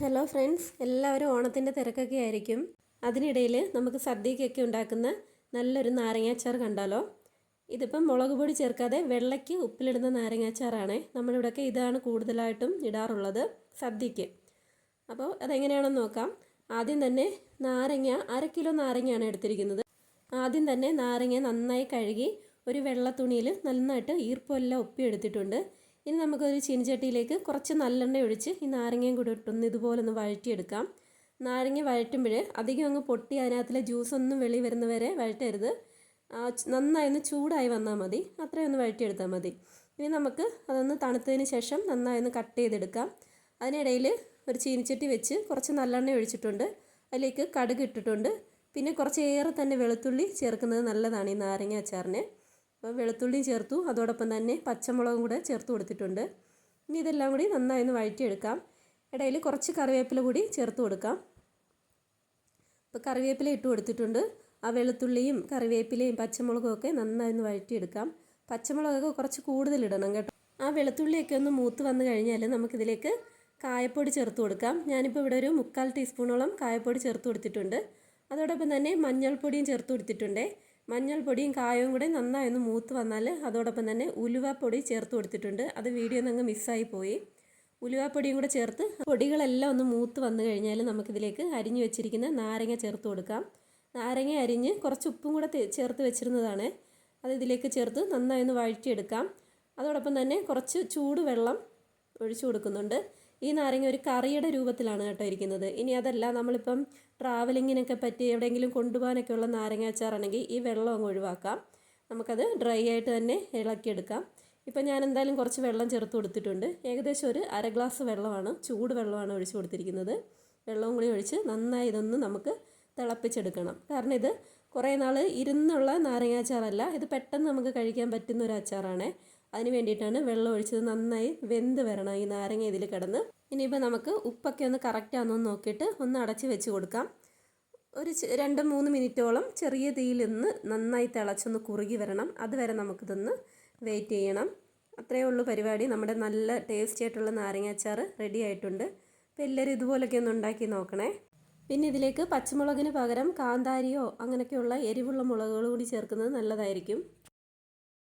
Hello friends, എല്ലാവരും ഓണത്തിൻ്റെ തിരക്കൊക്കെ ആയിരിക്കും. അതിനിടയിൽ നമുക്ക് സദ്യക്കൊക്കെ ഉണ്ടാക്കുന്ന നല്ലൊരു നാരങ്ങാച്ചാർ കണ്ടാലോ. ഇതിപ്പം മുളക് പൊടി ചേർക്കാതെ വെള്ളയ്ക്ക് ഉപ്പിലിടുന്ന നാരങ്ങാച്ചാറാണ്. നമ്മളിവിടെയൊക്കെ ഇതാണ് കൂടുതലായിട്ടും ഇടാറുള്ളത് സദ്യക്ക്. അപ്പോൾ അതെങ്ങനെയാണെന്ന് നോക്കാം. ആദ്യം തന്നെ നാരങ്ങ 1/2 കിലോ നാരങ്ങയാണ് എടുത്തിരിക്കുന്നത്. ആദ്യം തന്നെ നാരങ്ങ നന്നായി കഴുകി ഒരു വെള്ള തുണിയിൽ നന്നായിട്ട് ഈർപ്പമെല്ലാം ഒപ്പി എടുത്തിട്ടുണ്ട്. ഇനി നമുക്കൊരു ചീനച്ചട്ടിയിലേക്ക് കുറച്ച് നല്ലെണ്ണ ഒഴിച്ച് ഈ നാരങ്ങയും കൂടി ഇട്ടൊന്ന് ഇതുപോലൊന്ന് വഴറ്റിയെടുക്കാം. നാരങ്ങ വഴറ്റുമ്പോൾ അധികം അങ്ങ് പൊട്ടി അതിനകത്തിലെ ജ്യൂസൊന്നും വെളി വരുന്നവരെ വഴറ്റരുത്. നന്നായി ഒന്ന് ചൂടായി വന്നാൽ മതി, അത്രയും ഒന്ന് വഴറ്റിയെടുത്താൽ മതി. ഇനി നമുക്ക് അതൊന്ന് തണുത്തതിന് ശേഷം നന്നായി ഒന്ന് കട്ട് ചെയ്തെടുക്കാം. അതിനിടയിൽ ഒരു ചീനച്ചട്ടി വെച്ച് കുറച്ച് നല്ലെണ്ണ ഒഴിച്ചിട്ടുണ്ട്. അതിലേക്ക് കടുക് ഇട്ടിട്ടുണ്ട്. പിന്നെ കുറച്ചേറെ തന്നെ വെളുത്തുള്ളി ചേർക്കുന്നത് നല്ലതാണ് ഈ നാരങ്ങ അച്ചാറിന്. അപ്പോൾ വെളുത്തുള്ളിയും ചേർത്തു, അതോടൊപ്പം തന്നെ പച്ചമുളകും കൂടെ ചേർത്ത് കൊടുത്തിട്ടുണ്ട്. ഇനി ഇതെല്ലാം കൂടി നന്നായി ഒന്ന് വഴറ്റിയെടുക്കാം. ഇടയിൽ കുറച്ച് കറിവേപ്പില കൂടി ചേർത്ത് കൊടുക്കാം. ഇപ്പോൾ കറിവേപ്പില ഇട്ട് കൊടുത്തിട്ടുണ്ട്. ആ വെളുത്തുള്ളിയും കറിവേപ്പിലയും പച്ചമുളകും ഒക്കെ നന്നായി ഒന്ന് വഴറ്റിയെടുക്കാം. പച്ചമുളകൊക്കെ കുറച്ച് കൂടുതലിടണം കേട്ടോ. ആ വെളുത്തുള്ളിയൊക്കെ ഒന്ന് മൂത്ത് വന്നു കഴിഞ്ഞാൽ നമുക്കിതിലേക്ക് കായപ്പൊടി ചേർത്ത് കൊടുക്കാം. ഞാനിപ്പോൾ ഇവിടെ ഒരു 3/4 ടീസ്പൂണോളം കായപ്പൊടി ചേർത്ത് കൊടുത്തിട്ടുണ്ട്. അതോടൊപ്പം തന്നെ മഞ്ഞൾപ്പൊടിയും ചേർത്ത് കൊടുത്തിട്ടുണ്ട്. മഞ്ഞൾപ്പൊടിയും കായവും കൂടെ നന്നായി ഒന്ന് മൂത്ത് വന്നാൽ അതോടൊപ്പം തന്നെ ഉലുവാപ്പൊടി ചേർത്ത് കൊടുത്തിട്ടുണ്ട്. അത് വീഡിയോ നിന്ന് മിസ്സായി പോയി. ഉലുവാപ്പൊടിയും കൂടെ ചേർത്ത് പൊടികളെല്ലാം ഒന്ന് മൂത്ത് വന്നു കഴിഞ്ഞാൽ നമുക്കിതിലേക്ക് അരിഞ്ഞു വെച്ചിരിക്കുന്ന നാരങ്ങ ചേർത്ത് കൊടുക്കാം. നാരങ്ങ അരിഞ്ഞ് കുറച്ച് ഉപ്പും കൂടെ ചേർത്ത് വെച്ചിരുന്നതാണ്. അത് ഇതിലേക്ക് ചേർത്ത് നന്നായി ഒന്ന് വഴറ്റിയെടുക്കാം. അതോടൊപ്പം തന്നെ കുറച്ച് ചൂടുവെള്ളം ഒഴിച്ചു കൊടുക്കുന്നുണ്ട്. ഈ നാരങ്ങ ഒരു കറിയുടെ രൂപത്തിലാണ് കേട്ടോ ഇരിക്കുന്നത്. ഇനി അതല്ല, നമ്മളിപ്പം ട്രാവലിങ്ങിനൊക്കെ പറ്റി എവിടെയെങ്കിലും കൊണ്ടുപോകാനൊക്കെ ഉള്ള നാരങ്ങ അച്ചാറാണെങ്കിൽ ഈ വെള്ളം അങ്ങ് ഒഴിവാക്കാം. നമുക്കത് ഡ്രൈ ആയിട്ട് തന്നെ ഇളക്കിയെടുക്കാം. ഇപ്പം ഞാൻ എന്തായാലും കുറച്ച് വെള്ളം ചേർത്ത് കൊടുത്തിട്ടുണ്ട്. ഏകദേശം ഒരു 1/2 ഗ്ലാസ് വെള്ളമാണ്, ചൂട് വെള്ളമാണ് ഒഴിച്ച് കൊടുത്തിരിക്കുന്നത്. വെള്ളവും കൂടി ഒഴിച്ച് നന്നായി ഇതൊന്ന് നമുക്ക് തിളപ്പിച്ചെടുക്കണം. കാരണം ഇത് കുറേ നാൾ ഇരുന്നുള്ള നാരങ്ങ അച്ചാറല്ല, ഇത് പെട്ടെന്ന് നമുക്ക് കഴിക്കാൻ പറ്റുന്ന ഒരു അച്ചാറാണ്. അതിന് വേണ്ടിയിട്ടാണ് വെള്ളം ഒഴിച്ചത്. നന്നായി വെന്ത് വരണം ഈ നാരങ്ങ ഇതിൽ കിടന്ന്. ഇനിയിപ്പോൾ നമുക്ക് ഉപ്പൊക്കെ ഒന്ന് കറക്റ്റാണെന്ന് നോക്കിയിട്ട് ഒന്ന് അടച്ച് വെച്ച് കൊടുക്കാം. ഒരു 2-3 മിനിറ്റോളം ചെറിയ തീയിൽ നിന്ന് നന്നായി തിളച്ചൊന്ന് കുറുകി വരണം. അതുവരെ നമുക്കിതൊന്ന് വെയിറ്റ് ചെയ്യണം. അത്രയേ ഉള്ളൂ പരിപാടി. നമ്മുടെ നല്ല ടേസ്റ്റി ആയിട്ടുള്ള നാരങ്ങ അച്ചാർ റെഡി ആയിട്ടുണ്ട്. അപ്പോൾ എല്ലാവരും ഇതുപോലൊക്കെ ഒന്ന് ഉണ്ടാക്കി നോക്കണേ. പിന്നെ ഇതിലേക്ക് പച്ചമുളകിന് പകരം കാന്താരിയോ അങ്ങനെയൊക്കെയുള്ള എരിവുള്ള മുളകുകൾ കൂടി ചേർക്കുന്നത് നല്ലതായിരിക്കും.